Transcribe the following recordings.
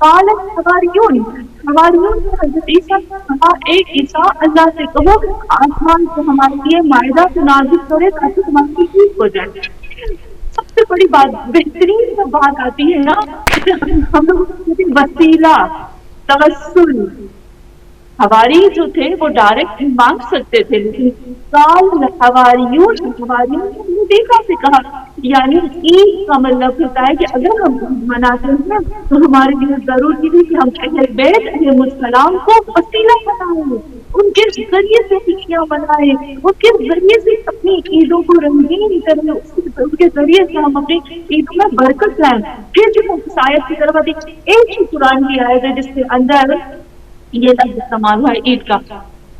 قالت حواریون نے حضرت عیسیٰ نے کہا اے عیسیٰ اللہ سے کہو آسمان سے ہمارے لیے مائدہ کو نازل کرے تاکہ تمہاری عید ہو جائے. سب سے بڑی بات بہترین جو بات آتی ہے نا ہم لوگ وسیلہ توسل. حواری جو تھے وہ ڈائریکٹ مانگ سکتے تھے لیکن حواریوں نے دیکھا سے کہا یعنی عید کا مطلب ہوتا ہے کہ اگر ہم مناتے ہیں تو ہمارے لیے ضروری ہے کہ ہم اہل بیت علیہ السلام کو وسیلہ بنائیں, ان کے ذریعے سے خوشیاں منائیں, ان کے ذریعے سے اپنی عیدوں کو رنگین کریں, ان کے ذریعے سے ہم اپنی عیدوں میں برکت لائیں. پھر جو آیت کی طرف آتی ایک ہی قرآن کی آیت ہے جس کے اندر یہ لفظ استعمال ہوا ہے عید کا.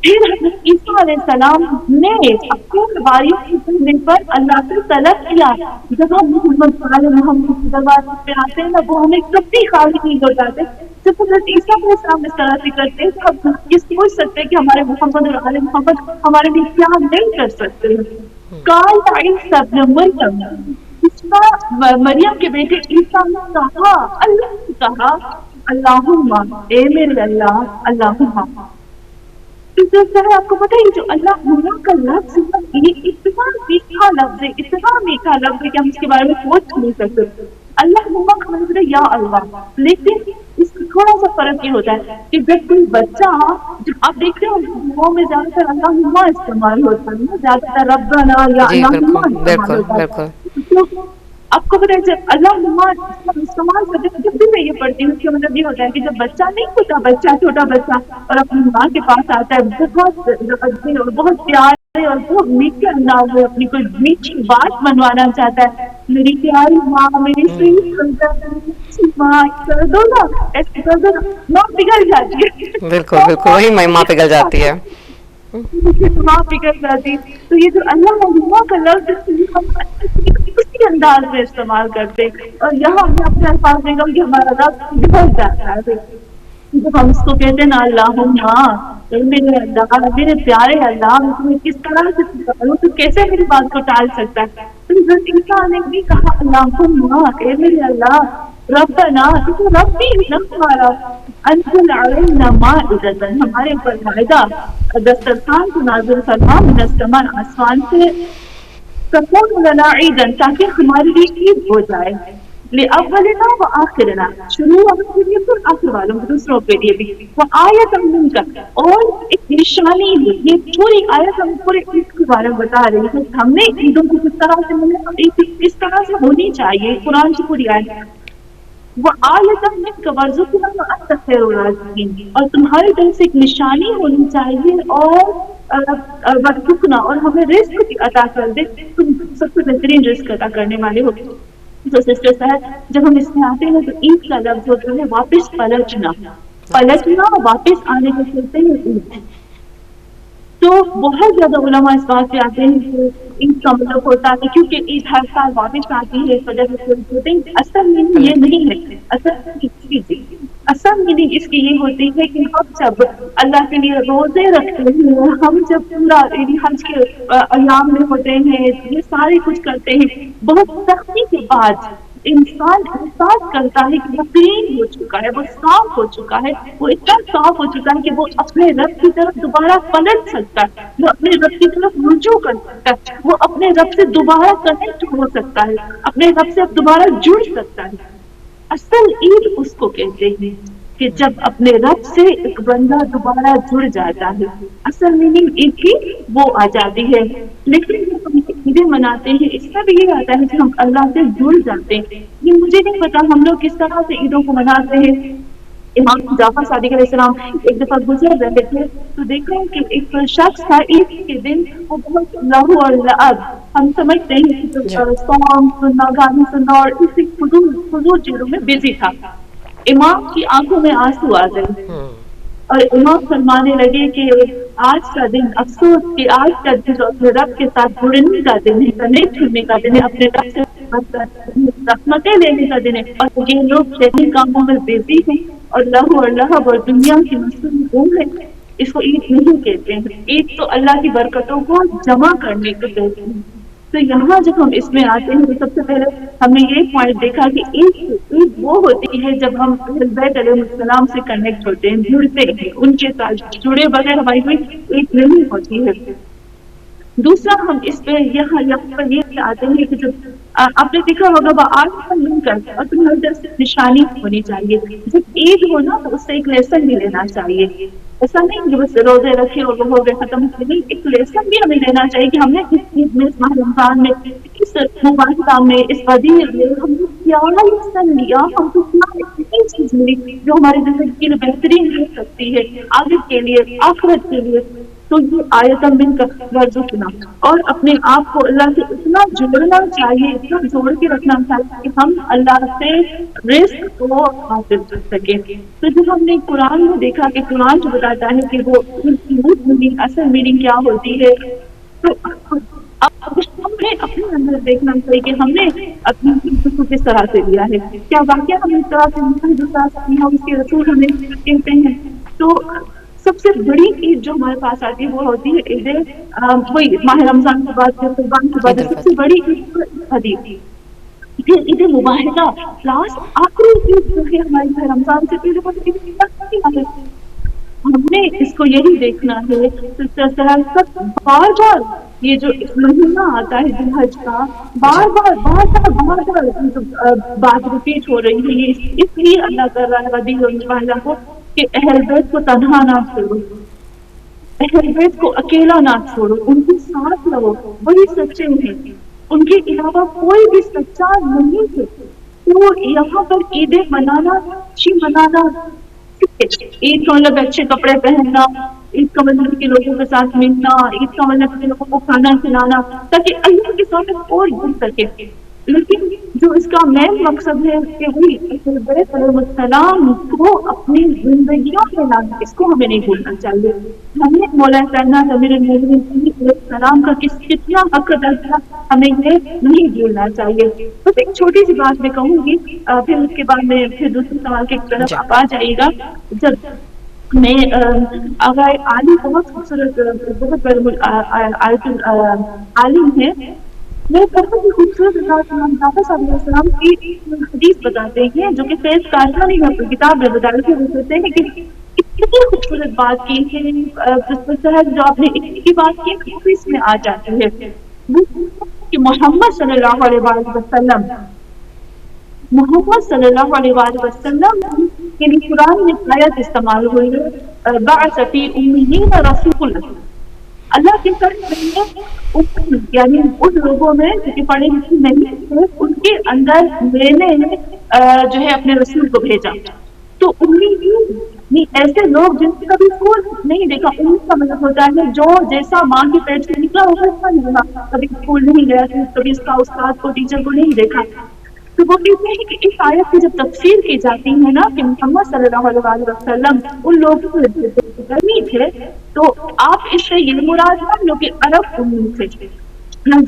پھر حضرت عیسیٰ علیہ السلام نے اپنے حواریوں کے کہنے پر اللہ سے طلب کیا جب ہم محمد کے دروازے پہ آتے ہیں نا وہ ہمیں کبھی خالی نہیں ہو جاتے. جب حضرت عیسیٰ علیہ السلام اس طرح سے کرتے ہیں تو ہم یہ سوچ سکتے ہیں کہ ہمارے محمد اور آل محمد ہمارے لیے کیا نہیں کر سکتے. قال عیسیٰ ابن مریم, مریم کے بیٹے عیسیٰ نے کہا اللہ نے کہا اللہم اے میرے اللہ اللہم. آپ کو پتہ ہے جو اللہ کا لفظ یہ اتنا میٹھا لفظ ہے, اتنا میٹھا لفظ ہے کہ ہم اس کے بارے میں سوچ نہیں سکتے. اللہ کا مطلب ہے یا اللہ, لیکن اس کا تھوڑا سا فرق یہ ہوتا ہے کہ جب کوئی بچہ جب آپ دیکھتے ہو دعاؤں میں زیادہ تر اللہ استعمال ہوتا ہے, زیادہ تر ربنا یا اللہ استعمال ہوتا ہے. آپ کو پتا ہے جب اللہ استعمال کرتے ہیں جب بھی میں یہ پڑھتی ہوں اس کا مطلب یہ ہوتا ہے کہ جب بچہ نہیں ہوتا, بچہ چھوٹا بچہ اور اپنی ماں کے پاس آتا ہے بہت بہت پیارے اور بہت میٹھے انداز میں اپنی کوئی میٹھی بات منوانا چاہتا ہے, میری پیاری ماں میری سویٹ ماں کر دو نا, ایسے کر دو نا, ماں پگھل جاتی ہے. بالکل بالکل وہی ماں پگھل جاتی ہے, ماں پگھل جاتی. تو یہ جو اللہ کا لفظ اسی انداز میں استعمال کرتے اور یہاں ہم اپنے الفاظ میں کہ ہمارا رب بہت جاتا ہے. جب ہم اس کو کہتے ہیں نا اللہم میرے اللہ میرے پیارے اللہ میں تمہیں کس طرح سے پکاروں تو کیسے میری بات کو ٹال سکتا ہے. تو حضرت عیسیٰ نے بھی کہا اللہم اے میرے اللہ ربنا, تو رب بھی ہے نا ہمارا, انزل علینا مائدۃ ہمارے اوپر مائدہ دسترخوان کو نازل فرما من السماء آسمان سے تکون لنا عیدا تاکہ ہمارے لیے عید ہو جائے, لأولنا و آخرنا شروع والوں کے لیے اور آخر والوں کے دوسروں کے لیے بھی, وہ آیت منک اور ایک نشانی ہے. یہ پوری آیت ہم پورے عید کے بارے میں بتا رہی ہے ہم نے عیدوں کو کس طرح سے کس طرح سے ہونی چاہیے. قرآن کی پوری آیت وہ آیت منک ورزقنا وانت خیر الرازقین, اور تمہاری طرف سے ایک نشانی ہونی چاہیے اور ورزقنا اور ہمیں رزق بھی عطا کر دے, تم سب سے بہترین رزق عطا کرنے والے ہو. تو سسٹر صاحب جب ہم اس میں آتے ہیں تو عید کا لفظ ہوتا ہے واپس پلٹنا, واپس آنے کو کہتے ہیں عید. تو بہت زیادہ علماء اس بات پہ آتے ہیں کہ عید کا مطلب ہوتا ہے کیونکہ عید ہر سال واپس آتی ہے اس وجہ سے ہوتے ہیں. اصل میننگ یہ نہیں ہے, اصل میننگ اس کی یہ ہوتی ہے کہ ہم جب اللہ کے لیے روزے رکھتے ہیں, ہم جب پورا حج کے ایام میں ہوتے ہیں, یہ سارے کچھ کرتے ہیں, بہت سختی کے بعد انسان احساس کرتا ہے کہ وہ کلین ہو چکا ہے, وہ صاف ہو چکا ہے, وہ اتنا صاف ہو چکا ہے کہ وہ اپنے رب کی طرف دوبارہ پلٹ سکتا ہے, وہ اپنے رب کی طرف رجوع کر سکتا ہے, وہ اپنے رب سے دوبارہ کنیکٹ ہو سکتا ہے, اپنے رب سے دوبارہ جڑ سکتا ہے. اصل عید اس کو کہتے ہیں کہ جب اپنے رب سے ایک بندہ دوبارہ جڑ جاتا ہے, اصل میننگ عید کی وہ آ جاتی ہے. لیکن جب ہم عیدیں مناتے ہیں اس کا بھی یہ آتا ہے کہ ہم اللہ سے جڑ جاتے ہیں. یہ مجھے نہیں پتا ہم لوگ کس طرح سے عیدوں کو مناتے ہیں. امام جعفر صادق علیہ السلام ایک دفعہ گزر رہے تھے تو دیکھا کہ ایک شخص تھا عید کے دن وہ بہت لہو اور لعب, ہم سمجھتے ہیں کہ سانگ سننا, گانے سننا اور اسی فضول چیزوں میں بزی تھا. امام کی آنکھوں میں آنسو آ گئے اور امام فرمانے لگے کہ آج کا دن افسوس کہ آج کا دن اپنے رب کے ساتھ جڑنے کا دن ہے, کنیکٹ ہونے کا دن ہے, اپنے رب سے رحمتیں لینے کا دن ہے, اور یہ لوگ شہری کاموں میں بزی ہیں اور لہو اور لہب اور دنیا کی مصروف ہے. اس کو عید نہیں کہتے ہیں. عید تو اللہ کی برکتوں کو جمع کرنے کو کہتے ہیں. تو یہاں جب ہم اس میں آتے ہیں تو سب سے پہلے ہم نے یہ پوائنٹ دیکھا کہ عید وہ ہوتی ہے جب ہم اہل بیت علیہ السلام سے کنیکٹ ہوتے ہیں، جڑتے ہیں، ان کے ساتھ جڑے بغیر ہماری کوئی عید نہیں ہوتی ہے۔ دوسرا ہم اس پہ یہاں پر یہ آتے ہیں کہ جب آپ نے دیکھا ہوگا آج ہم مل کر اور تمہاری طرف سے نشانی ہونی چاہیے، جب عید ہو نا تو اس سے ایک لیسن بھی لینا چاہیے، ایسا نہیں کہ بس روزے رکھے اور وہ ہو گئے ختم، نہیں، ایک لیسن بھی ہمیں لینا چاہیے کہ ہم نے اس عید میں، اس ماہ رمضان میں، اس مبارکہ میں، اس بدیع میں ہم نے کیا لیسن لیا، ہم کو کیا ایسی چیز ملی جو ہماری زندگی کے لیے بہترین ہو سکتی ہے، آگے کے لیے، آخرت کے لیے۔ تو یہ آیت من کا ورزقنا، اور اپنے آپ کو اللہ سے اتنا جوڑنا چاہیے، اتنا جوڑ کے رکھنا چاہیے کہ ہم اللہ سے رزق کو حاصل کر سکیں۔ تو جب ہم نے قرآن میں دیکھا کہ قرآن جو بتاتا ہے کہ وہ میننگ، اصل میننگ کیا ہوتی ہے، تو اب ہم نے اپنے اندر دیکھنا چاہیے کہ ہم نے اپنی عزت کو کس طرح سے لیا ہے، کیا واقعہ ہم اس طرح سے نہیں، جس طرح سے ہم اس کے رسول ہمیں کہتے ہیں۔ تو سب سے بڑی عید جو ہمارے پاس آتی ہے وہ ہوتی ہے عید، وہی ماہ رمضان کے بعد، قربان کے بعد عید سب سے الفطر۔ بڑی عید حدیث، پھر عید مبارکہ، لاسٹ آخری عید جو ہے ہماری ماہ رمضان سے پہلے وہ عید ہے۔ ہم نے اس کو یہی دیکھنا ہے بار بار یہ جو مہینہ آتا ہے ذی الحج کا، جی بار بار بات ریپیٹ ہو رہی ہے، یہ اس لیے اللہ کر رہا ہے ربیع المبارک کو کہ اہل بیت کو تنہا نہ چھوڑو، اہل بیت کو اکیلا نہ چھوڑو، ان کے ساتھ رہو، وہی سچے ہیں، ان کے علاوہ کوئی بھی سچا نہیں ہے۔ تو یہاں پر عیدیں منانا، خوشی منانا، عید کا مطلب اچھے کپڑے پہننا، عید کا مطلب کے لوگوں کے ساتھ ملنا، عید کا مطلب کے لوگوں کو کھانا کھلانا تاکہ اللہ کے ساتھ اور جڑ سکے۔ لیکن جو اس کا مین مقصد ہے کہ وہی اہل بیت علیہ السلام کو اپنی زندگیوں میں لانا، اس کو ہمیں نہیں بھولنا چاہیے۔ ہمیں مولا کائنات امیر المومنین علیہ السلام کا کتنا حق ادا کیا، ہمیں یہ نہیں بھولنا چاہیے۔ بس ایک چھوٹی سی بات میں کہوں گی، پھر اس کے بعد میں پھر دوسرے سوال کی طرف جی آپ آ جائیے گا۔ جب میں آغا عالی بہت خوبصورت، بہت بڑے عالم ہے، وہ بہت ہی خوبصورت صلی اللہ علیہ وسلم کی حدیث بتاتے ہیں جو کہ فیض کارخانی میں اپنی کتاب میں بتاتے ہیں، وہ کہتے ہیں کہ اتنی خوبصورت بات کی ہے، جو آپ نے عشق کی بات کی وہ بھی اس میں آ جاتی ہے، کہ محمد صلی اللہ علیہ وسلم، محمد صلی اللہ علیہ وسلم کے لیے قرآن میں آیت استعمال ہوئی ہے، بعث فی امیین رسول، اللہ کے ساتھ یعنی ان لوگوں میں جو پڑھے لکھے نہیں تھے ان کے اندر میں نے جو ہے اپنے رسول کو بھیجا۔ تو امی ایسے لوگ جن سے کبھی اسکول نہیں دیکھا، امی کا مطلب ہوتا ہے جو جیسا ماں کے پیٹ سے نکلا وہ ویسا نہیں رہا، کبھی اسکول نہیں گیا، کبھی اس کا استاد کو، ٹیچر کو نہیں دیکھا۔ تو وہ کہتے ہیں کہ اس آیت کی جب تفسیر کی جاتی ہے نا کہ محمد صلی اللہ علیہ وسلم ان لوگوں میں تھے، تو آپ اس سے یہ مراد نہ لو کہ عرب امی سے،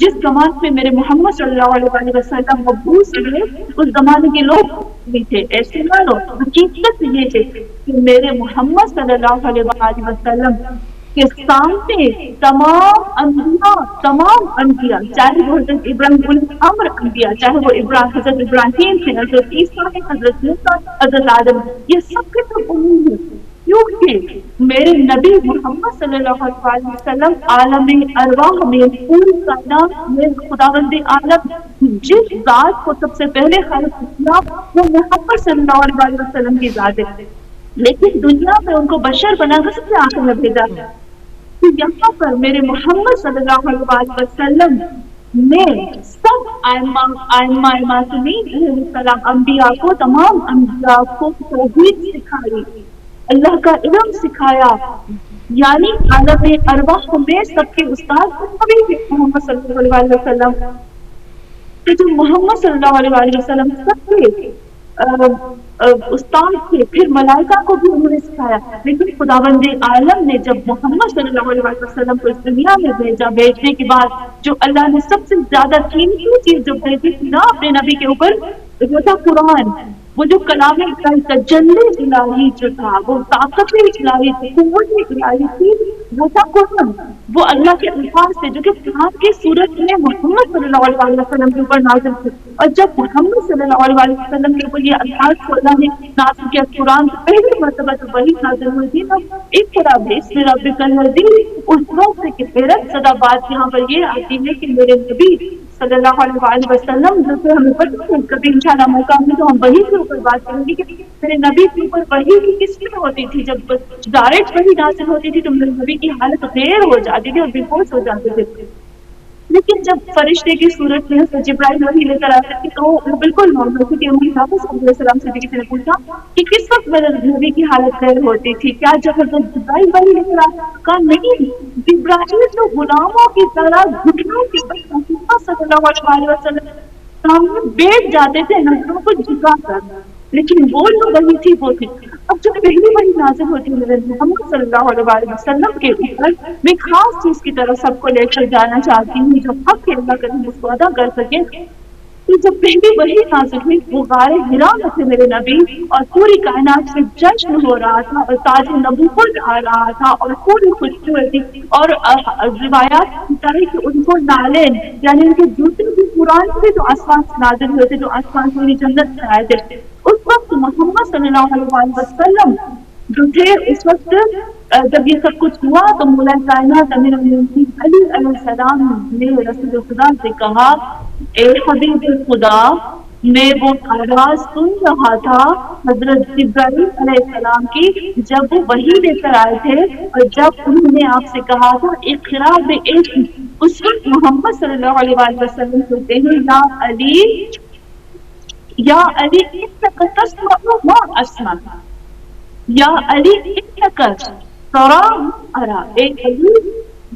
جس زمانے میں میرے محمد صلی اللہ علیہ وسلم مبعوث ہوئے اس زمانے کے لوگ بھی تھے، ایسے نہ لو۔ حقیقت یہ ہے کہ میرے محمد صلی اللہ علیہ وسلم کے سامنے تمام انبیاء، چاہے وہ حضرت ابراہیم الامر انبیاء، چاہے وہ حضرت ابراہیم تھے، حضرت عیسیٰ ہے، حضرت موسیٰ، حضرت آدم، یہ سب کے سب امی ہیں، کیونکہ میرے نبی محمد صلی اللہ علیہ وسلم عالم ارواح میں پوری کائنات میں خداوند عالم جس ذات کو سب سے پہلے خلق کیا وہ محمد صلی اللہ علیہ وسلم کی ذات ہے، لیکن دنیا میں ان کو بشر بنا کر سب سے آخر میں بھیجا۔ تو یہاں پر میرے محمد صلی اللہ علیہ وسلم نے سب معصومین علیہ السلام انبیاء کو، تمام انبیاء کو توحید سکھائی، اللہ کا علم سکھایا، یعنی عالم ارواح میں سب کے استاد نبی محمد صلی اللہ علیہ وسلم، کہ جو محمد صلی اللہ علیہ وسلم سب کے استاد تھے، پھر ملائکہ کو بھی انہوں نے سکھایا۔ لیکن خداوند عالم نے جب محمد صلی اللہ علیہ وسلم کو اس دنیا میں بھیجا، بھیجنے کے بعد جو اللہ نے سب سے زیادہ قیمتی چیز جو بھیجی تھی نا اپنے نبی کے اوپر، وہ تھا قرآن۔ وہ جو کلام الہی تجلی الہی جو تھا، وہ طاقت الہی تھی، قوت الہی تھی، وہ تھا قرآن، وہ اللہ کے الفاظ تھے جو کہ قرآن کی صورت میں محمد صلی اللہ علیہ وسلم کے اوپر نازل تھے. اور جب محمد صلی اللہ علیہ وسلم کے اوپر یہ الفاظ کو اللہ نے نازل کیا قرآن کی پہلی مرتبہ تو وہی نازل ہوئی تھی نا، اقرا باسم ربک الذی، اس وقت کی حیرت زدہ بات یہاں پر یہ آتی ہے کہ میرے نبی صلی اللہ علیہ وسلم جو کہ ہمیں پتہ ہے کبھی انشاءاللہ موقع ملے تو ہم وہی کے اوپر بات کریں گے کہ میرے نبی کے اوپر وہی کی کس میں ہوتی تھی. جب ڈائریکٹ وہی نازل ہوتی تھی تو میرے نبی کی حالت غیر ہو جاتی تھی اور بے ہوش ہو جاتے تھے. لیکن جب فرشتے کی صورت میں حضرت جبرائیل وحی لے کر آتے تھے تو وہ بالکل نارمل تھی کہ امام صاحب صلی اللہ علیہ وسلم سے بھی کسی نے پوچھا کہ کس وقت میرے نبی کی حالت غیر ہوتی تھی، کیا جب حضرت جبرائیل وحی لے کر آتے؟ کہا نہیں، جبرائیل تو غلاموں کی طرح گھٹنوں کے بل محمد صلی اللہ علیہ وسلم سامنے بیٹھ جاتے تھے نظروں کو جھکا کر، لیکن وہ جو وحی تھی وہ تھی. اب جو پہلی وحی نازل ہوتی ہے محمد صلی اللہ علیہ وسلم کے اوپر، میں خاص چیز کی طرف سب کو لے کر جانا چاہتی ہوں جو حق کے اللہ کریم اس کو ادا کر سکے. تو جب پہلی وحی نازل ہوئی وہ غار حرا میں تھے میرے نبی، اور پوری کائنات میں جشن ہو رہا تھا اور تاج نبوت آ رہا تھا اور پوری خوشبو تھی، اور روایات بتا ہے کہ ان کو نالین یعنی ان کے جوتے بھی قرآن سے جو آسمان سے نازل ہوئے تھے، جو آسمان سے انہیں جنت سے آئے تھے. اس وقت محمد صلی اللہ علیہ وسلم جو تھے، اس وقت جب یہ سب کچھ ہوا تو مولا کائنات امیر المومنین علی علیہ السلام نے رسول خدا سے کہا، اے حبیب خدا، میں وہ آواز سن رہا تھا حضرت جبرائیل علیہ السلام کی جب وہ وحی لے کر آئے تھے، اور جب انہوں نے آپ سے کہا تھا اقرا باسم، اس وقت محمد صلی اللہ علیہ وسلم کہتے ہیں یا علی، یا علی انک تسمع ما اسمع، یا علی انک ترى ارى، اے علی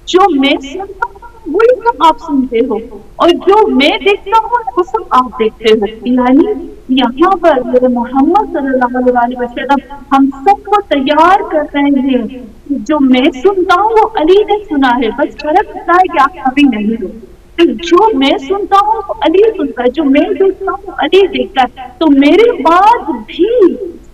جو میں سنتا ہوں وہی سب آپ سنتے ہو، اور جو میں دیکھتا ہوں وہ سب آپ دیکھتے ہو. یعنی یہاں پر میرے محمد صلی اللہ علیہ وسلم ہم سب کو تیار کر رہے ہیں، جو میں سنتا ہوں وہ علی نے سنا ہے، بس فرق ہوتا ہے کہ آپ ابھی نہیں ہو. جو میں سنتا ہوں وہ علی سنتا ہے، جو میں دیکھتا ہوں وہ علی دیکھتا ہے. تو میرے بعد بھی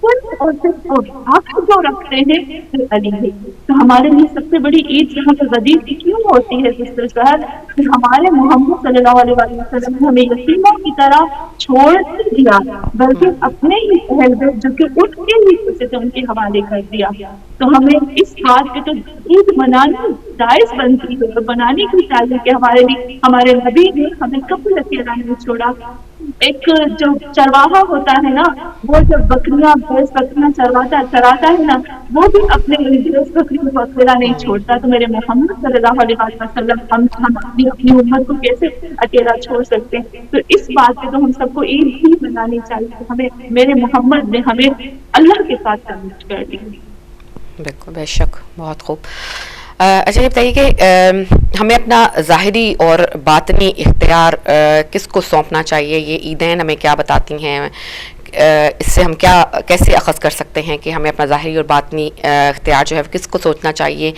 صرف اور صرف وہ حق جو رکھتے ہیں وہ علی ہے. تو ہمارے لیے سب سے بڑی عید یہاں پر غدیر کی کیوں ہوتی ہے سسٹر سہر، کہ ہمارے محمد صلی اللہ علیہ وسلم نے ہمیں یتیموں کی طرح چھوڑ نہیں دیا، بلکہ اپنے ہی اہل بیت جو کہ اٹھ کے ہی اسے ان کے حوالے کر دیا. تو ہمیں اس بات پہ تو عید منانی جائز بنتی ہے، تو بنانی بھی چاہیے کہ ہمارے لیے ہمارے نبی نے ہمیں کبھی اکیلا نہیں چھوڑا. ایک جو چرواہا ہوتا ہے نا، وہ جب بکریاں بھینس بکریاں چراتا ہے نا، وہ بھی اپنے بھینس بکریوں کو اکیلا نہیں چھوڑتا. تو میرے محمد صلی اللہ علیہ وسلم ہم اپنی امت کو کیسے اکیلا چھوڑ سکتے ہیں؟ تو اس بات پہ تو ہم سب کو عید ہی منانی چاہیے. ہمیں میرے محمد نے ہمیں اللہ کے ساتھ کنیکٹ کر دی. بالکل، بے شک، بہت خوب. اچھا یہ بتائیے کہ ہمیں اپنا ظاہری اور باطنی اختیار کس کو سونپنا چاہیے؟ یہ عیدین ہمیں کیا بتاتی ہیں؟ اس سے ہم کیسے اخذ کر سکتے ہیں کہ ہمیں اپنا ظاہری اور باطنی اختیار جو ہے کس کو سوچنا چاہیے،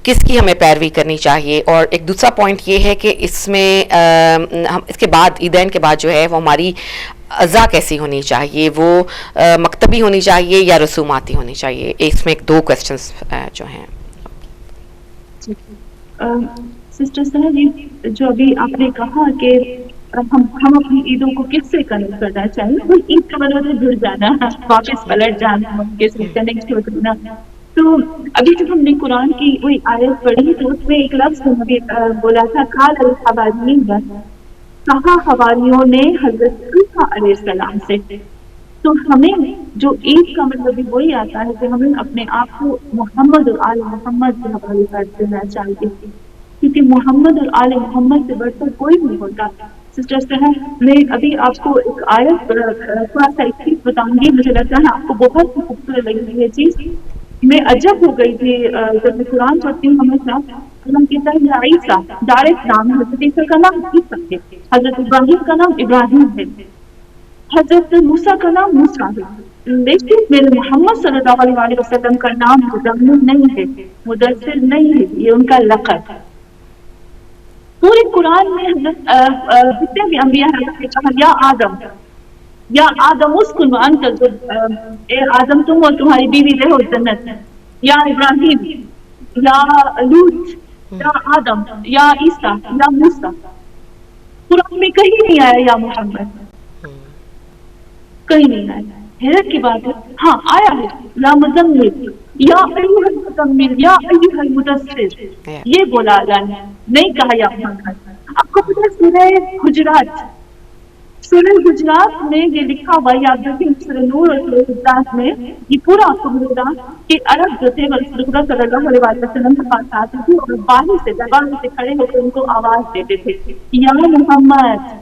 کس کی ہمیں پیروی کرنی چاہیے؟ اور ایک دوسرا پوائنٹ یہ ہے کہ اس میں ہم اس کے بعد عیدین کے بعد جو ہے وہ ہماری اذا کیسی ہونی چاہیے؟ وہ مکتبی ہونی چاہیے یا رسوماتی ہونی چاہیے؟ اس میں ایک دو کویسچنس جو ہیں. سسٹر سہر، جو ابھی آپ نے کہا کہ ہم اپنی عیدوں کو کس سے کنیکٹ کرنا چاہیے، وہ عید کا مطلب جڑ جانا، واپس پلٹ جانا، ان کے سے کنیکٹ ہو جانا. تو ابھی جب ہم نے قرآن کی وہی آیت پڑھی تو اس میں ایک لفظ ہمیں بولا تھا، قال الحواریون، کہا حواریوں نے حضرت عیسیٰ علیہ السلام سے. تو ہمیں جو عید کا مطلب بھی وہی آتا ہے کہ ہمیں اپنے آپ کو محمد اور آل محمد کے حوالے کر دینا چاہیے، کیونکہ محمد اور آل محمد سے بڑھ کر کوئی نہیں ہوتا. سسٹر سہر، میں ابھی آپ کو ایک آیت تھوڑا سا ایک چیز بتاؤں گی، مجھے لگتا ہے آپ کو بہت ہی خوبصورت لگی یہ چیز. میں عجب ہو گئی تھی جب میں قرآن پڑھتی ہوں ہمیشہ. ہم کہتا ہے یا عیسیٰ، ڈائریکٹ نام ہے، حضرت عیسیٰ کا نام عیسیٰ ہے، حضرت ابراہیم کا نام ابراہیم ہے، حضرت موسیٰ کا نام موسیٰ ہے. لیکن میرے محمد صلی اللہ علیہ وسلم کا نام مزمل نہیں ہے، مدثر نہیں ہے، یہ ان کا لقب ہے. پورے قرآن میں حضرت جتنے بھی انبیاء ہیں کہا یا آدم، یا آدم اسکن وانت اے آدم تم اور تمہاری بیوی رہو جنت میں، یا ابراہیم، یا لوط، یا آدم، یا عیسیٰ، یا موسیٰ. قرآن میں کہیں نہیں آیا یا محمد، کہیں نہیں آیا. حیرت کی بات ہے. ہاں آیا ہے یا مزمل، یا ایھا المزمل، یا ایھا المدثر، یہ بولا اللہ نے، نہیں کہا یا محمد. آپ کو پتہ ہے سورہ حجرات، سورہ حجرات میں یہ لکھا ہوا ہے، آپ دیکھیں سورہ نور اور سورہ حجرات میں یہ پورا آپ کو ملے گا کہ عرب جو تھے رسول اللہ صلی اللہ علیہ وسلم کے پاس آتے تھے اور باہر سے دربار سے کھڑے ہو کر ان کو آواز دیتے تھے، یا محمد،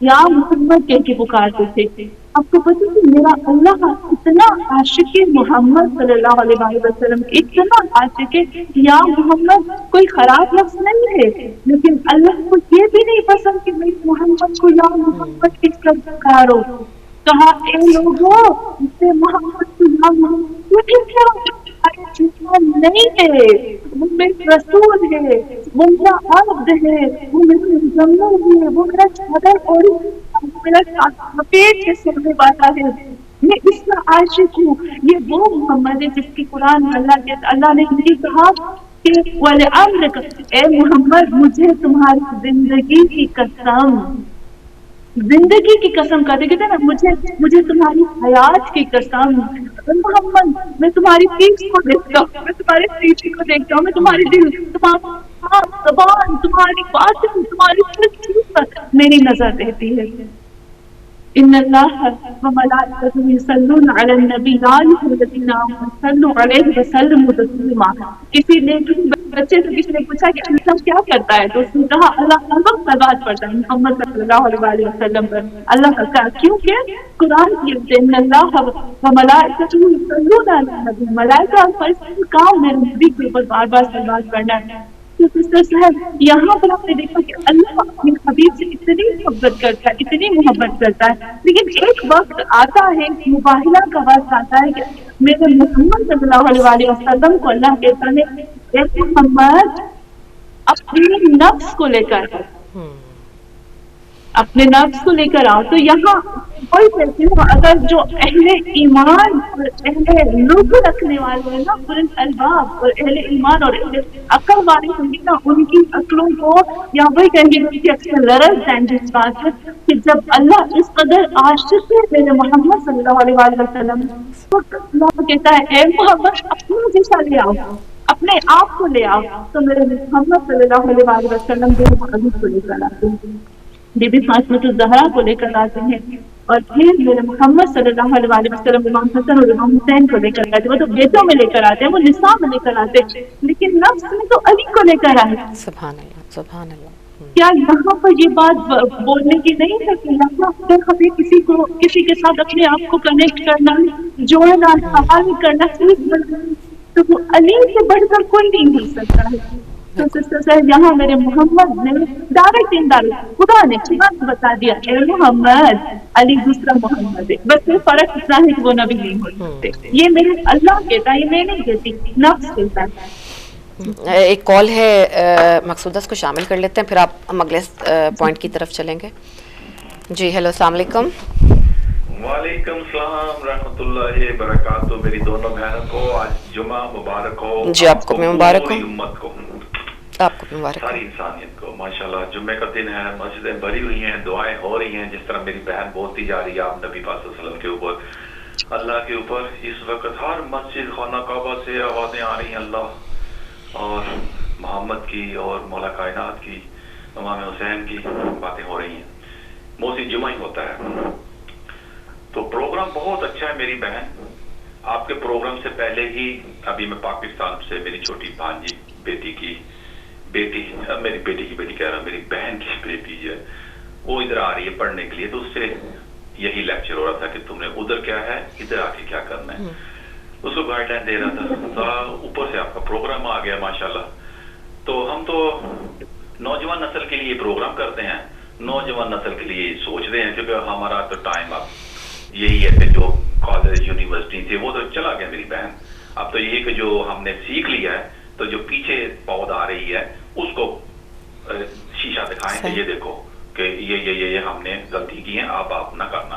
یا محمد کہہ کے پکارتے تھے. آپ کو پتہ ہے میرا اللہ اتنا عاشق محمد صلی اللہ علیہ وسلم، اتنا عاشق یا محمد، کوئی خراب لفظ نہیں ہے، لیکن اللہ کو یہ بھی نہیں پسند کہ میں محمد کو یا محمد کس کا پکارو. کہا اے لوگوں اسے محمد کو یا محمد کیا نہیں ہے، وہ میرے رسول ہے، وہ میرا عبد ہے، وہ میرا مزمل ہے، وہ میرا چادر اوڑھی میرا پیٹ کے سونے والا ہے، میں اس کا عاشق ہوں. یہ وہ محمد ہے جس کی قرآن میں اللہ نے یہ کہا کہ وَلِعَمْرِكَ، اے محمد مجھے تمہاری زندگی کی قسم، زندگی کی قسم کہتے کہتے نا، مجھے تمہاری حیات کی قسم، محمد میں تمہاری پیٹھ کو دیکھتا ہوں، میں تمہاری پیٹھ کو دیکھتا ہوں، میں تمہاری دل، تمہاری زبان، تمہاری باطن، تمہاری ہر چیز پر میری نظر رہتی ہے. ان اللہ وملائکتہ یصلون علی النبی یا ایھا الذین آمنوا صلوا علیہ وسلموا تسلیما. کسی نے بچے سے کسی نے پوچھا کہ اللہ کیا کرتا ہے، تو اس نے کہا اللہ ہر وقت صلوات پڑھتا ہے محمد صلی اللہ علیہ وسلم پر. اللہ کا کہا کیونکہ قرآن کی ان اللہ وملائکتہ یصلون علی النبی، ملائکہ اور فرشتے کا کام میرے نبی کے اوپر بار بار صلوات پڑھنا ہے. تو سسٹر صاحب یہاں پر آپ نے دیکھا کہ اللہ اپنے حبیب سے اتنی محبت کرتا ہے، اتنی محبت کرتا ہے، لیکن ایک وقت آتا ہے، مباہلہ کا وقت آتا ہے کہ میرے محمد صلی اللہ علیہ وسلم کو اللہ کہتا ہے اے محمد اپنے نفس کو لے کر اپنے نفس کو لے کر آؤ. تو یہاں کوئی کہتے ہیں اگر جو اہل ایمان اور اہل لب رکھنے والے ہیں نا، پورے الباب اور اہل ایمان اور اہل عقل والے ہوں گے نا، ان کی عقلوں کو یا وہی کہیں گے ان کی اکثر لرز جائیں گے اس بات سے کہ جب اللہ اس قدر عاشق ہے میرے محمد صلی اللہ علیہ وسلم، تو اللہ کہتا ہے اے محمد اپنا جیسا لے آؤ، اپنے آپ کو لے آؤ. تو میرے محمد صلی اللہ علیہ وسلم جو حبیب کو لے کر آتے ہیں، بی بی فاطمہ الزہرا کو لے کر آتے ہیں، اور پھر میرے محمد صلی اللہ علیہ وسلم امام حسن اور امام حسین کو لے کر آتے ہیں. وہ تو بیٹوں میں لے کر آتے ہیں، وہ نساء میں لے کر آتے ہیں، لیکن نفس میں تو علی کو لے کر آئے. سبحان اللہ، سبحان اللہ. کیا یہاں پر یہ بات بولنے کی نہیں ہے کہ یہاں پر ہمیں کسی کے ساتھ اپنے آپ کو کنیکٹ کرنا، جوڑنا، حوالے کرنا، تو وہ علی سے بڑھ کر کوئی نہیں ہو سکتا ہے. تو سسٹر صاحب یہاں میرے محمد نے ڈائریکٹ خدا نے بتا دیا اے محمد علی دوسرا محمد ہے، بس یہ فرق اتنا ہے کہ وہ نبی نہیں ہو سکتے. یہ میرے اللہ کہتا ہے، یہ میں نہیں کہتی، نفس کہتا ہے. ایک کال ہے مقصودہ، اس کو شامل کر لیتے ہیں پھر آپ ہم اگلے پوائنٹ کی طرف چلیں گے. جی ہیلو، السلام علیکم. وعلیکم السلام رحمۃ اللہ وبرکاتہ. میری دونوں بہنوں کو آج جمعہ مبارک ہو. جی آپ کو بھی مبارک ہو. امت کو، آپ کو بھی مبارک ہو. ساری انسانیت کو. ماشاءاللہ جمعے کا دن ہے، مسجدیں بھری ہوئی ہیں، دعائیں ہو رہی ہیں، جس طرح میری بہن بولتی جا رہی ہے آپ نبی پاک صلی اللہ علیہ وسلم کے اوپر، اللہ کے اوپر. اس وقت ہر مسجد خانہ کعبہ سے آوازیں آ رہی ہیں اللہ اور محمد کی اور مولا کائنات کی، امام حسین کی باتیں ہو رہی ہیں. موسم جمعہ ہی ہوتا ہے تو پروگرام بہت اچھا ہے. میری بہن آپ کے پروگرام سے پہلے ہی ابھی میں پاکستان سے میری چھوٹی بھانجی میری بیٹی کی بیٹی کہہ رہا ہوں، میری بہن کی بیٹی ہے، وہ ادھر آ رہی ہے پڑھنے کے لیے، تو اس سے یہی لیکچر ہو رہا تھا کہ تم نے ادھر کیا ہے، ادھر آ کے کیا کرنا ہے. اس کو گائیڈ لائن دے رہا تھا. اوپر سے آپ کا پروگرام آ گیا ماشاءاللہ. تو ہم تو نوجوان نسل کے لیے پروگرام کرتے ہیں، نوجوان نسل کے لیے سوچتے ہیں، کیونکہ ہمارا تو ٹائم اب یہی ہے کہ جو کالج یونیورسٹی تھے وہ تو چلا گیا میری بہن. اب تو یہ کہ جو ہم نے سیکھ لیا ہے، تو جو پیچھے پود آ رہی ہے اس کو شیشہ دکھائیں کہ یہ دیکھو کہ یہ ہم نے غلطی کی ہے، آپ نہ کرنا.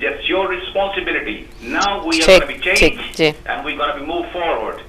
that's your responsibility. Now we are going to be changed and we're going to be move forward.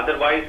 Otherwise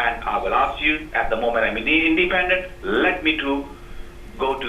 and I will ask you at the moment I'm independent, let me to go to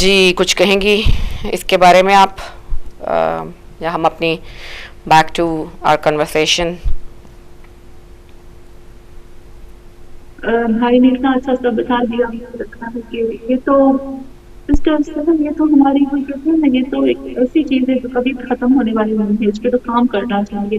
جی کچھ کہیں گی اس کے بارے میں آپ یا ہم اپنی بیک ٹو آور کنورسیشن؟ بھائی نے اتنا اچھا سب بتا دیا رکھا ہے کہ یہ تو یہ تو ہماری کوئی کہتے ہیں نا، یہ تو ایک ایسی چیز ہے جو کبھی ختم ہونے والی نہیں ہے، اس پہ تو کام کرنا چاہیے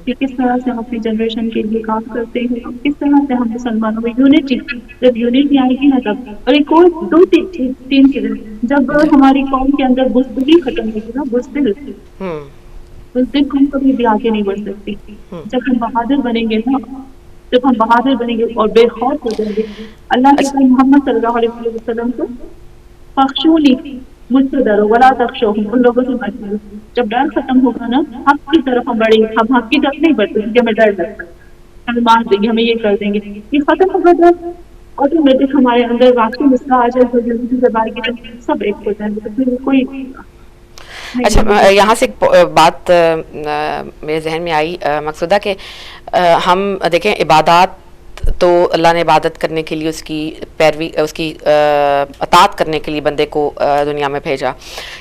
کہ کس طرح سے ہم اپنی جنریشن کے لیے کام کرتے ہیں، کس طرح سے ہم مسلمانوں میں یونٹی، جب یونٹی آئے گی نا تب، اور ایک اور دو تین چیزیں، جب ہماری قوم کے اندر بزدلی ختم ہوگی نا، بزدل کو ہم کبھی بھی آگے نہیں بڑھ سکتی. جب ہم بہادر بنیں گے نا، جب ہم بہادر بنیں گے اور بے خوف ہو جائیں گے، اللہ کے نبی محمد صلی اللہ علیہ وسلم کو فخشونی، مجھ سے ڈرو ولا تخشوہم، ان لوگوں سے مت ڈرو. جب ڈر ختم ہوگا نا، حق کی طرف ہم بڑھیں گے، ہم حق کی طرف نہیں بڑھتے کیونکہ ہمیں ڈر لگتا ہے، ہمیں مار دیں گے، ہمیں یہ کر دیں گے، یہ ختم ہوگا ڈر، آٹومیٹک ہمارے اندر واقعی مسئلہ آ جائے تو جلدی سے بار کی سب ایک ہو جائیں گے، تو پھر کوئی. اچھا یہاں سے ایک بات میرے ذہن میں آئی مقصودہ کہ ہم دیکھیں عبادات تو اللہ نے عبادت کرنے کے لیے اس کی پیروی، اس کی اطاعت کرنے کے لیے بندے کو دنیا میں بھیجا،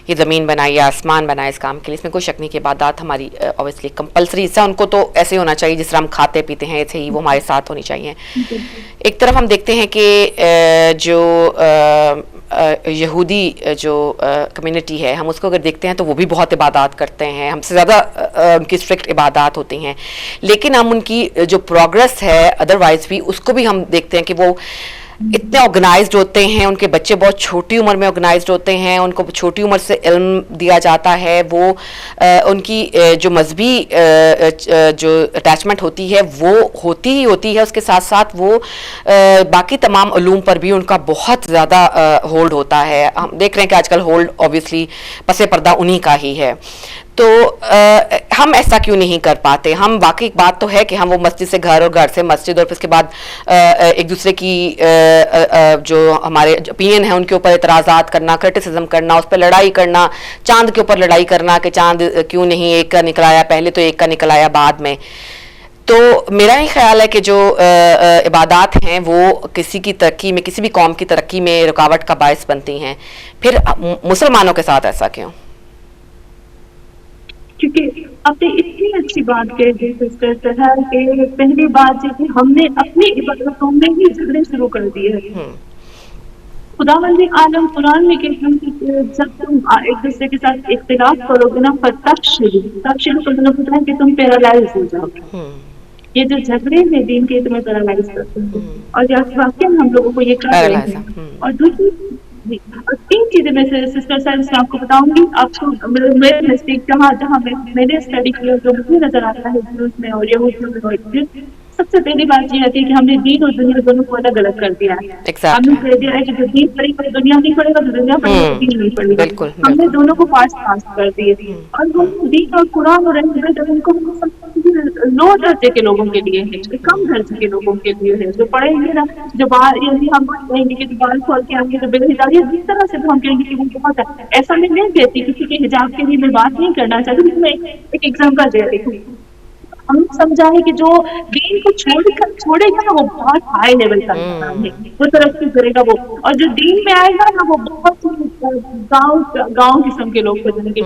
یہ زمین بنائی، آسمان بنایا اس کام کے لیے، اس میں کوئی شک نہیں کہ عبادات ہماری اوبیسلی کمپلسری حصہ، ان کو تو ایسے ہونا چاہیے جس طرح ہم کھاتے پیتے ہیں ایسے ہی وہ ہمارے ساتھ ہونی چاہیے. ایک طرف ہم دیکھتے ہیں کہ جو یہودی جو کمیونٹی ہے، ہم اس کو اگر دیکھتے ہیں تو وہ بھی بہت عبادات کرتے ہیں، ہم سے زیادہ ان کی اسٹرکٹ عبادات ہوتی ہیں، لیکن ہم ان کی جو پروگرس ہے ادروائز بھی اس کو بھی ہم دیکھتے ہیں کہ وہ اتنے آرگنائزڈ ہوتے ہیں، ان کے بچے بہت چھوٹی عمر میں آرگنائزڈ ہوتے ہیں، ان کو چھوٹی عمر سے علم دیا جاتا ہے، وہ ان کی جو مذہبی جو اٹیچمنٹ ہوتی ہے وہ ہوتی ہی ہوتی ہے، اس کے ساتھ ساتھ وہ باقی تمام علوم پر بھی ان کا بہت زیادہ ہولڈ ہوتا ہے. ہم دیکھ رہے ہیں کہ آج کل ہولڈ اوبیسلی پس پردہ انہی کا ہی ہے. تو ہم ایسا کیوں نہیں کر پاتے؟ ہم واقعی بات تو ہے کہ ہم وہ مسجد سے گھر اور گھر سے مسجد اور پھر اس کے بعد ایک دوسرے کی جو ہمارے اوپینین ہیں ان کے اوپر اعتراضات کرنا، کرٹیسزم کرنا، اس پہ لڑائی کرنا، چاند کے اوپر لڑائی کرنا کہ چاند کیوں نہیں ایک کا نکل آیا پہلے تو ایک کا نکل آیا بعد میں. تو میرا یہ خیال ہے کہ جو عبادات ہیں وہ کسی کی ترقی میں، کسی بھی قوم کی ترقی میں رکاوٹ کا باعث بنتی ہیں. پھر مسلمانوں کے ساتھ ایسا کیوں؟ کیونکہ آپ نے اتنی اچھی بات کہی تھی سسٹر سہر کہ پہلی بات یہ کہ ہم نے اپنی عبادتوں میں ہی جھگڑے شروع کر دیے ہیں. خداوند عالم قرآن میں کہتے ہیں کہ جب تم ایک دوسرے کے ساتھ اختلاف کرو گے نا، تب شروع کا مطلب ہوتا ہے کہ تم پیرالائز ہو جاؤ گے. یہ جو جھگڑے میں دین کے تمہیں پیرالائز کرتے ہیں، اور واقعی ہم لوگوں کو یہ کر رہے ہیں. اور دوسری تین چیزیں میں سے سسٹر صاحب آپ کو بتاؤں گی، آپ کو میرے نزدیک جہاں میں نے اسٹڈی کیا جو مجھے نظر آتا ہے جنوس میں اور یہودیوں میں، سب سے پہلی بات یہ آتی ہے کہ ہم نے دین اور دنیا دونوں کو الگ الگ کر دیا ہے. ہم نے کہہ دیا ہے کہ جو دین پڑھے گا دنیا نہیں پڑے گا، تو دنیا پڑھے گا دین نہیں پڑے گا. ہم نے دونوں کو پاس کر دیے، اور وہ دین اور قرآن اور ان کو لو درجے کے لوگوں کے لیے ہے، کم درجے کے لوگوں کے لیے ہے. جو پڑھیں گے نا، جو یعنی ہم کہیں گے کہ بال کھول کے آئیں گے تو بے ہدایت، جس طرح سے ہم کہیں گے کہ وہ بہت ہے. ایسا میں نہیں کہتی کسی کے حجاب کے لیے میں بات نہیں کرنا چاہتی، لیکن میں ایک ایگزامپل دے رہی ہوں. ہم سمجھا ہے کہ جو دین کو چھوڑے گا نا وہ بہت ہائی لیول کا انسان ہے، وہ ترقی کرے گا وہ، اور جو دین میں آئے گا نا وہ بہت گاؤں قسم کے لوگ بنیں گے.